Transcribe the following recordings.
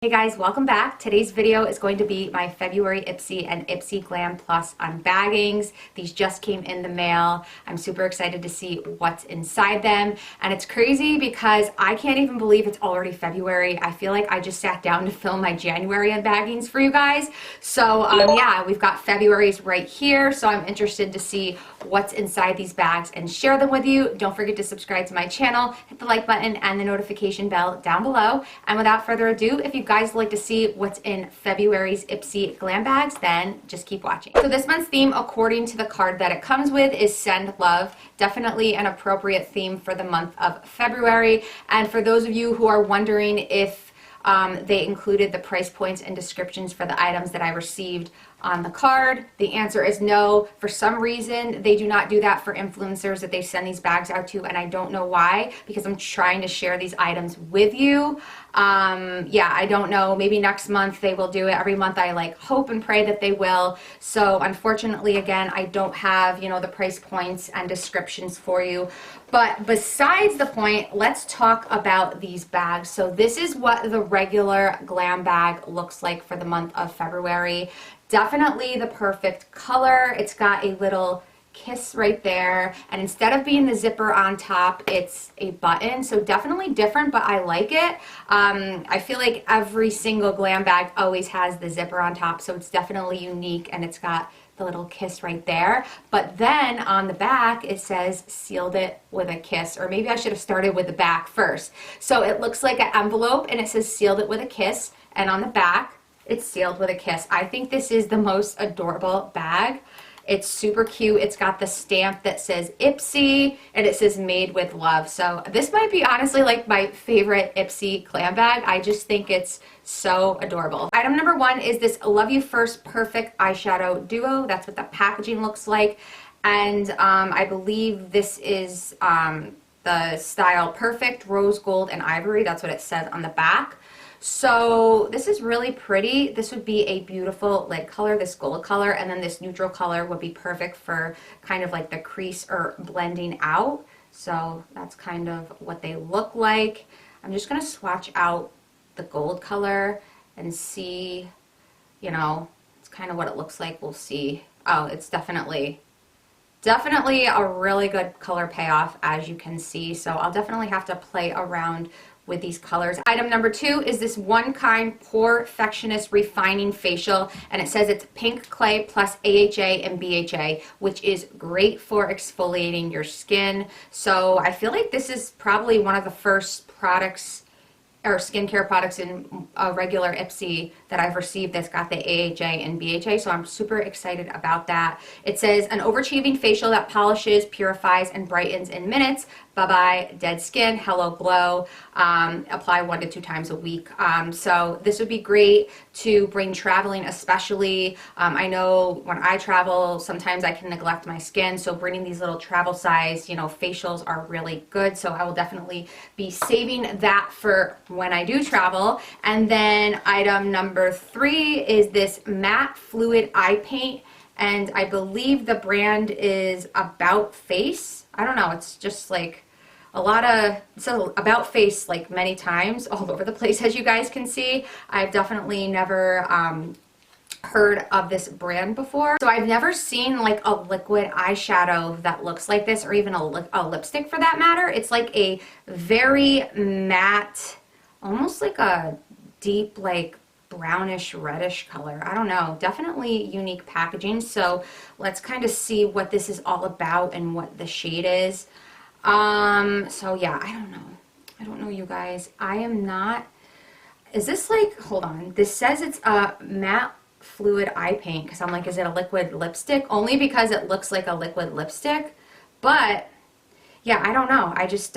Hey guys, welcome back. Today's video is going to be my February Ipsy and Ipsy Glam Plus unbaggings. These just came in the mail. I'm super excited to see what's inside them. And it's crazy because I can't even believe it's already February. I feel like I just sat down to film my January unbaggings for you guys. So yeah, we've got February's right here. So I'm interested to see what's inside these bags and share them with you. Don't forget to subscribe to my channel, hit the like button and the notification bell down below. And without further ado, if you guys like to see what's in February's Ipsy Glam bags, then just keep watching. So this month's theme, according to the card that it comes with, is Send Love. Definitely an appropriate theme for the month of February. And for those of you who are wondering if they included the price points and descriptions for the items that I received on the card, the answer is no. For some reason, they do not do that for influencers that they send these bags out to, and I don't know why, because I'm trying to share these items with you. Yeah, I don't know. Maybe next month they will do it. Every month I like hope and pray that they will. So unfortunately, again, I don't have, the price points and descriptions for you. But besides the point, let's talk about these bags. So this is what the regular glam bag looks like for the month of February. Definitely the perfect color. It's got a little kiss right there, and instead of being the zipper on top, it's a button. So definitely different, but I like it. I feel like every single glam bag always has the zipper on top, so it's definitely unique, and it's got the little kiss right there. But then on the back it says sealed it with a kiss, or maybe I should have started with the back first. So it looks like an envelope and it says sealed it with a kiss, and on the back it's sealed with a kiss. I think this is the most adorable bag. It's super cute. It's got the stamp that says Ipsy, and it says made with love. So this might be honestly like my favorite Ipsy glam bag. I just think it's so adorable. Item number one is this Love You First Perfect Eyeshadow Duo. That's what the packaging looks like. And I believe this is the style Perfect Rose Gold and Ivory. That's what it says on the back. So this is really pretty. This would be a beautiful lid color, this gold color, and then this neutral color would be perfect for kind of like the crease or blending out. So that's kind of what they look like. I'm just going to swatch out the gold color and see, it's kind of what it looks like. We'll see. Oh, it's definitely a really good color payoff, as you can see. So I'll definitely have to play around with these colors. Item number two is this One Kind Porefectionist Refining Facial, and it says it's pink clay plus AHA and BHA, which is great for exfoliating your skin. So I feel like this is probably one of the first products or skincare products in a regular Ipsy that I've received that's got the AHA and BHA, so I'm super excited about that. It says an overachieving facial that polishes, purifies, and brightens in minutes. Bye-bye dead skin, hello glow. Apply 1 to 2 times a week. So this would be great to bring traveling, especially. I know when I travel, sometimes I can neglect my skin, so bringing these little travel size, facials are really good. So I will definitely be saving that for when I do travel. And then item number 3 is this matte fluid eye paint, and I believe the brand is About Face. I don't know, it's just like it's About Face like many times all over the place, as you guys can see. I've definitely never heard of this brand before. So I've never seen like a liquid eyeshadow that looks like this, or even a lipstick for that matter. It's like a very matte, almost like a deep like brownish reddish color. I don't know, definitely unique packaging. So let's kind of see what this is all about and what the shade is. So yeah, I don't know you guys. I am not, is this like, hold on, this says it's a matte fluid eye paint, because I'm like, is it a liquid lipstick? Only because it looks like a liquid lipstick. But yeah, I don't know. I just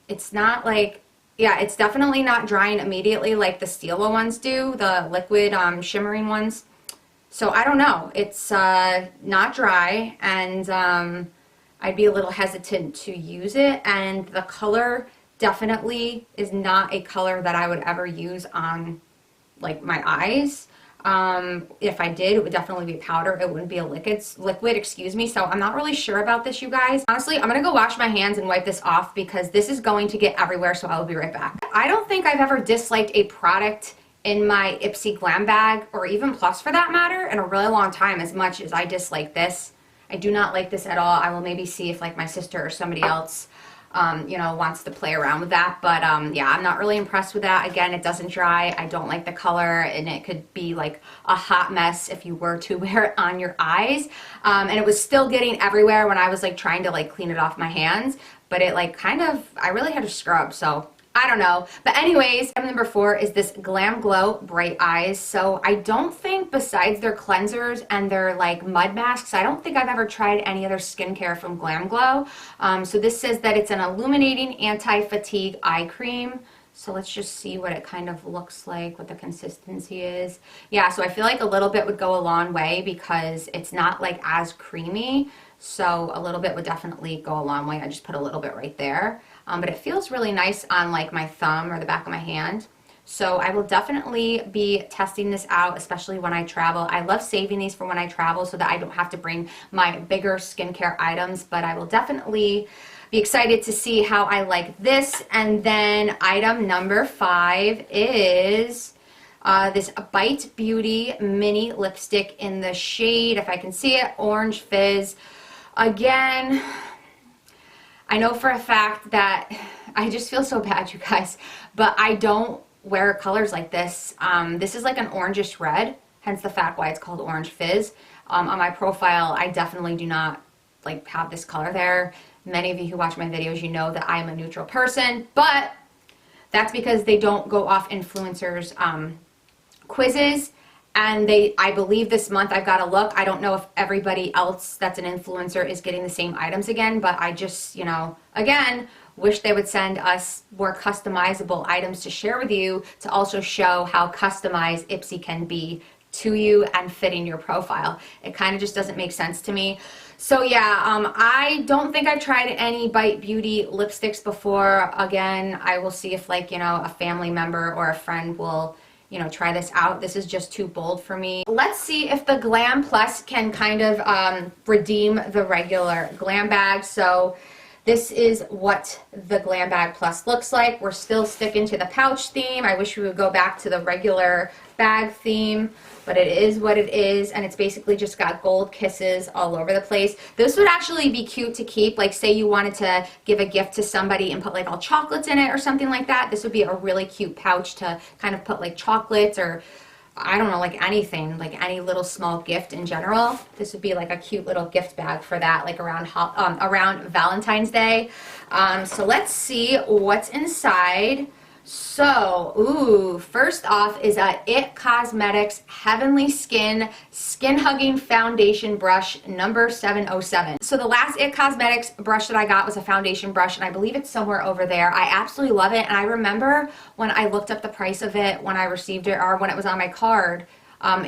it's not like, yeah, it's definitely not drying immediately like the Stila ones do, the liquid shimmering ones. So I don't know. It's not dry, and I'd be a little hesitant to use it, and the color definitely is not a color that I would ever use on like my eyes. If I did, it would definitely be powder. It wouldn't be a liquid, excuse me. So I'm not really sure about this, you guys. Honestly, I'm gonna go wash my hands and wipe this off because this is going to get everywhere, so I will be right back. I don't think I've ever disliked a product in my Ipsy Glam bag, or even Plus for that matter, in a really long time, as much as I dislike this. I do not like this at all. I will maybe see if like my sister or somebody else you know, wants to play around with that. But yeah, I'm not really impressed with that. Again, it doesn't dry. I don't like the color, and it could be like a hot mess if you were to wear it on your eyes. And it was still getting everywhere when I was like trying to like clean it off my hands. But it like kind of, I really had to scrub, so I don't know. But anyways, item number 4 is this Glam Glow Bright Eyes. So I don't think, besides their cleansers and their like mud masks, I don't think I've ever tried any other skincare from Glam Glow. So this says that it's an illuminating anti-fatigue eye cream. So let's just see what it kind of looks like, what the consistency is. Yeah, so I feel like a little bit would go a long way because it's not like as creamy. So a little bit would definitely go a long way. I just put a little bit right there. But it feels really nice on like my thumb or the back of my hand. So I will definitely be testing this out, especially when I travel. I love saving these for when I travel so that I don't have to bring my bigger skincare items, but I will definitely be excited to see how I like this. And then item number 5 is this Bite Beauty mini lipstick in the shade, if I can see it, Orange Fizz. Again, I know for a fact that I just feel so bad, you guys, but I don't wear colors like this. This is like an orangish red, hence the fact why it's called Orange Fizz. On my profile, I definitely do not like have this color there. Many of you who watch my videos, you know that I am a neutral person, but that's because they don't go off influencers' quizzes. And I believe this month I've got to look. I don't know if everybody else that's an influencer is getting the same items again, but I just, you know, again, wish they would send us more customizable items to share with you to also show how customized Ipsy can be to you and fitting your profile. It kind of just doesn't make sense to me. So yeah, I don't think I've tried any Bite Beauty lipsticks before. Again, I will see if like, you know, a family member or a friend will, you know, try this out. This is just too bold for me. Let's see if the Glam Plus can kind of redeem the regular Glam bag. So this is what the Glam Bag Plus looks like. We're still sticking to the pouch theme. I wish we would go back to the regular bag theme, but it is what it is, and it's basically just got gold kisses all over the place. This would actually be cute to keep, like say you wanted to give a gift to somebody and put like all chocolates in it or something like that. This would be a really cute pouch to kind of put like chocolates or I don't know, like anything, like any little small gift in general. This would be like a cute little gift bag for that, like around Valentine's Day. So let's see what's inside. So, ooh, first off is a It Cosmetics Heavenly Skin Hugging Foundation Brush number 707. So the last It Cosmetics brush that I got was a foundation brush, and I believe it's somewhere over there. I absolutely love it, and I remember when I looked up the price of it when I received it or when it was on my card,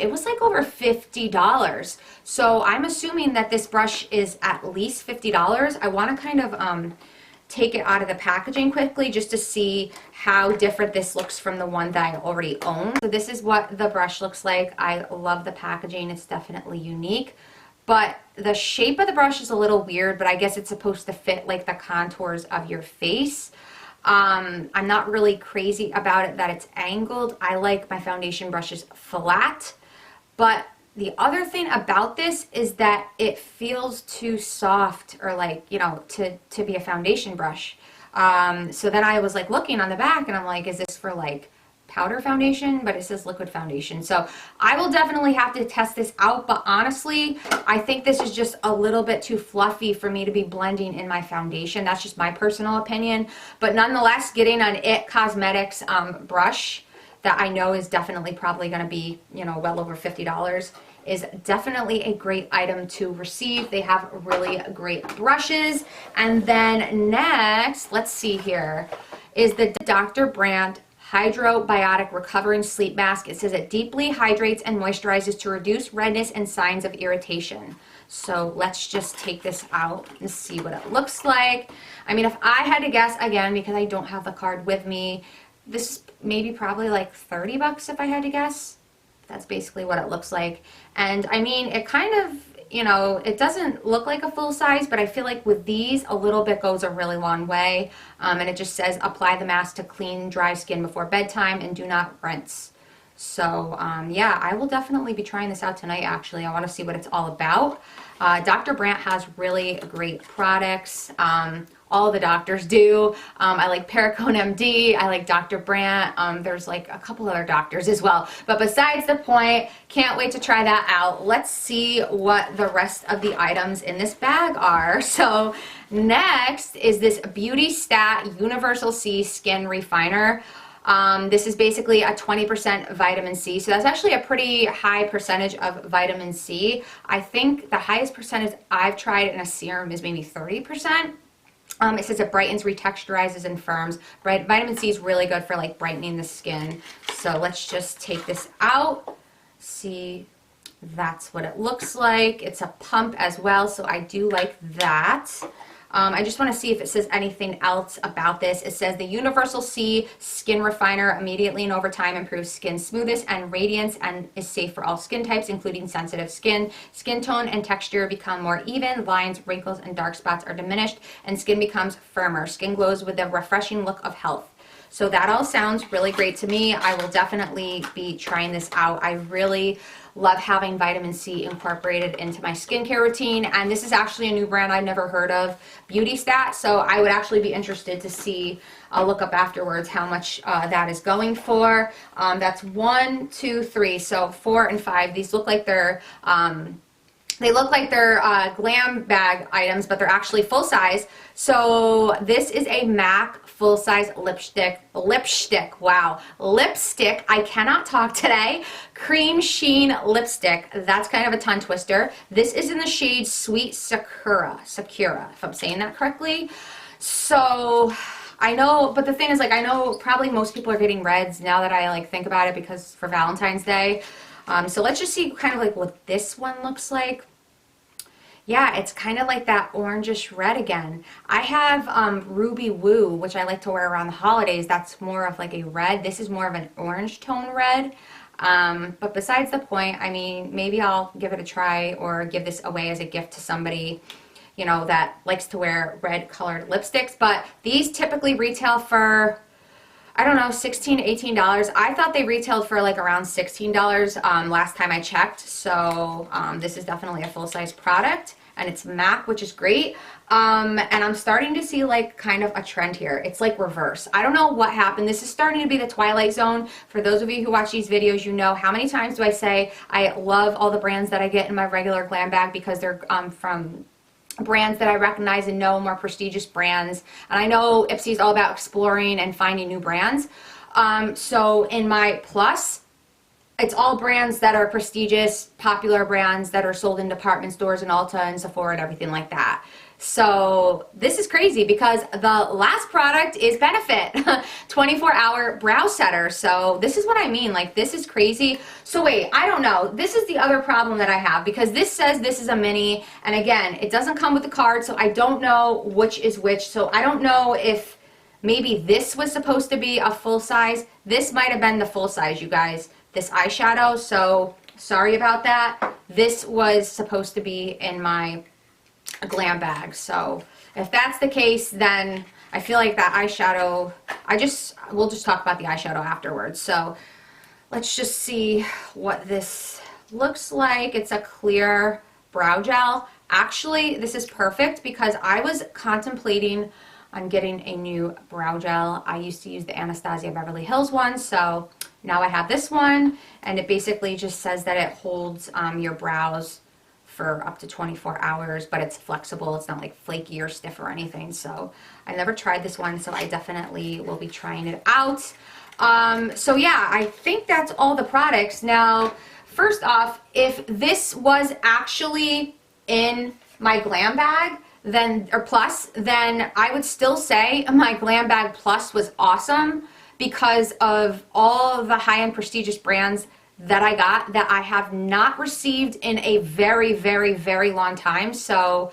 it was like over $50. So I'm assuming that this brush is at least $50. I want to kind of take it out of the packaging quickly just to see how different this looks from the one that I already own. So this is what the brush looks like. I love the packaging. It's definitely unique, but the shape of the brush is a little weird, but I guess it's supposed to fit like the contours of your face. I'm not really crazy about it that it's angled. I like my foundation brushes flat, but the other thing about this is that it feels too soft or like, you know, to be a foundation brush. So then I was like looking on the back and I'm like, is this for like powder foundation? But it says liquid foundation. So I will definitely have to test this out. But honestly, I think this is just a little bit too fluffy for me to be blending in my foundation. That's just my personal opinion. But nonetheless, getting an It Cosmetics brush that I know is definitely probably going to be, you know, well over $50 is definitely a great item to receive. They have really great brushes. And then next, let's see here, is the Dr. Brandt Hydrobiotic Recovering Sleep Mask. It says it deeply hydrates and moisturizes to reduce redness and signs of irritation. So let's just take this out and see what it looks like. I mean, if I had to guess, again, because I don't have the card with me, this is maybe probably like 30 bucks if I had to guess. That's basically what it looks like. And I mean, it kind of, you know, it doesn't look like a full size, but I feel like with these, a little bit goes a really long way. And it just says, apply the mask to clean, dry skin before bedtime and do not rinse. So yeah, I will definitely be trying this out tonight, actually. I want to see what it's all about. Dr. Brandt has really great products. All the doctors do. I like Perricone MD. I like Dr. Brandt. There's like a couple other doctors as well. But besides the point, can't wait to try that out. Let's see what the rest of the items in this bag are. So next is this Beauty Stat Universal C Skin Refiner. This is basically a 20% vitamin C. So that's actually a pretty high percentage of vitamin C. I think the highest percentage I've tried in a serum is maybe 30%. It says it brightens, retexturizes, and firms. Vitamin C is really good for like brightening the skin. So let's just take this out. See, that's what it looks like. It's a pump as well, so I do like that. I just want to see if it says anything else about this. It says the Universal C Skin Refiner immediately and over time improves skin smoothness and radiance and is safe for all skin types, including sensitive skin. Skin tone and texture become more even, lines, wrinkles, and dark spots are diminished, and skin becomes firmer. Skin glows with a refreshing look of health. So that all sounds really great to me. I will definitely be trying this out. I really love having vitamin C incorporated into my skincare routine, and this is actually a new brand I've never heard of, Beauty Stat, so I would actually be interested to see, I'll look up afterwards how much that is going for. That's 1, 2, 3, so 4 and 5. These look like they're glam bag items, but they're actually full size. So this is a MAC full size lipstick, wow, lipstick, I cannot talk today, cream sheen lipstick. That's kind of a tongue twister. This is in the shade Sweet Sakura, if I'm saying that correctly. So I know, but the thing is, like, I know probably most people are getting reds now that I like think about it, because for Valentine's Day. So let's just see kind of like what this one looks like. Yeah, it's kind of like that orangish red again. I have Ruby Woo, which I like to wear around the holidays. That's more of like a red. This is more of an orange tone red. But besides the point, I mean, maybe I'll give it a try or give this away as a gift to somebody, you know, that likes to wear red colored lipsticks. But these typically retail for, I don't know, $16 to $18. I thought they retailed for like around $16 last time I checked. So this is definitely a full-size product, and it's MAC, which is great. And I'm starting to see like kind of a trend here. It's like reverse. I don't know what happened. This is starting to be the Twilight Zone. For those of you who watch these videos, you know how many times do I say I love all the brands that I get in my regular glam bag because they're from brands that I recognize and know, more prestigious brands. And I know Ipsy is all about exploring and finding new brands. So in my Plus, it's all brands that are prestigious, popular brands that are sold in department stores and Ulta and Sephora and everything like that. So this is crazy because the last product is Benefit 24-hour brow setter. So this is what I mean, like this is crazy. So wait, I don't know. This is the other problem that I have, because this says this is a mini, and again, it doesn't come with the card, so I don't know which is which. So I don't know if maybe this was supposed to be a full size. This might have been the full size, you guys, this eyeshadow. So sorry about that. This was supposed to be in my glam bag. So if that's the case, then I feel like that eyeshadow, we'll just talk about the eyeshadow afterwards. So let's just see what this looks like. It's a clear brow gel. Actually, this is perfect because I was contemplating on getting a new brow gel. I used to use the Anastasia Beverly Hills one, so now I have this one, and it basically just says that it holds your brows for up to 24 hours, but it's flexible. It's not like flaky or stiff or anything. So I never tried this one, so I definitely will be trying it out. So yeah, I think that's all the products. Now, first off, if this was actually in my glam bag, then, or plus, then I would still say my glam bag plus was awesome because of all the high-end prestigious brands that I got that I have not received in a very, very, very long time. So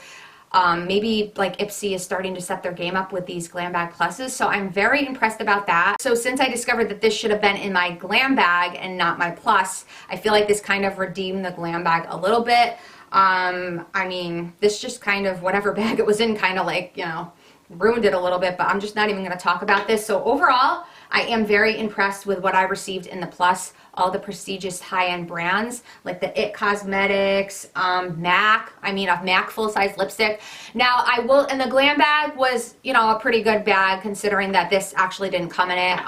maybe like Ipsy is starting to set their game up with these glam bag pluses. So I'm very impressed about that. So since I discovered that this should have been in my glam bag and not my plus, I feel like this kind of redeemed the glam bag a little bit. I mean, this just kind of, whatever bag it was in, kind of like, you know, ruined it a little bit, but I'm just not even going to talk about this. So overall, I am very impressed with what I received in the plus. all the prestigious high-end brands like the It Cosmetics, MAC. I mean, a MAC full-size lipstick. Now, I will, and the Glam bag was, you know, a pretty good bag considering that this actually didn't come in it.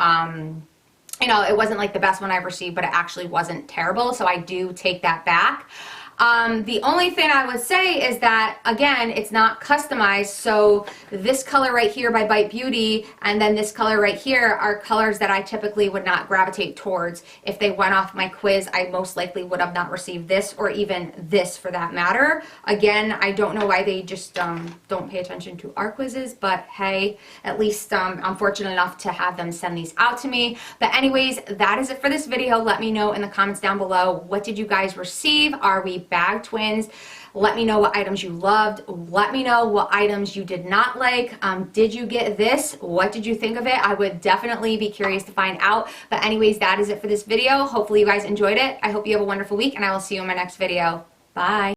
You know, it wasn't like the best one I've received, but it actually wasn't terrible, so I do take that back. The only thing I would say is that, again, it's not customized, so this color right here by Bite Beauty and then this color right here are colors that I typically would not gravitate towards. If they went off my quiz, I most likely would have not received this or even this for that matter. Again, I don't know why they just don't pay attention to our quizzes, but hey, at least I'm fortunate enough to have them send these out to me. But anyways, that is it for this video. Let me know in the comments down below, what did you guys receive? Are we bag twins? Let me know what items you loved. Let me know what items you did not like. Did you get this? What did you think of it? I would definitely be curious to find out. But anyways, that is it for this video. Hopefully you guys enjoyed it. I hope you have a wonderful week, and I will see you in my next video. Bye.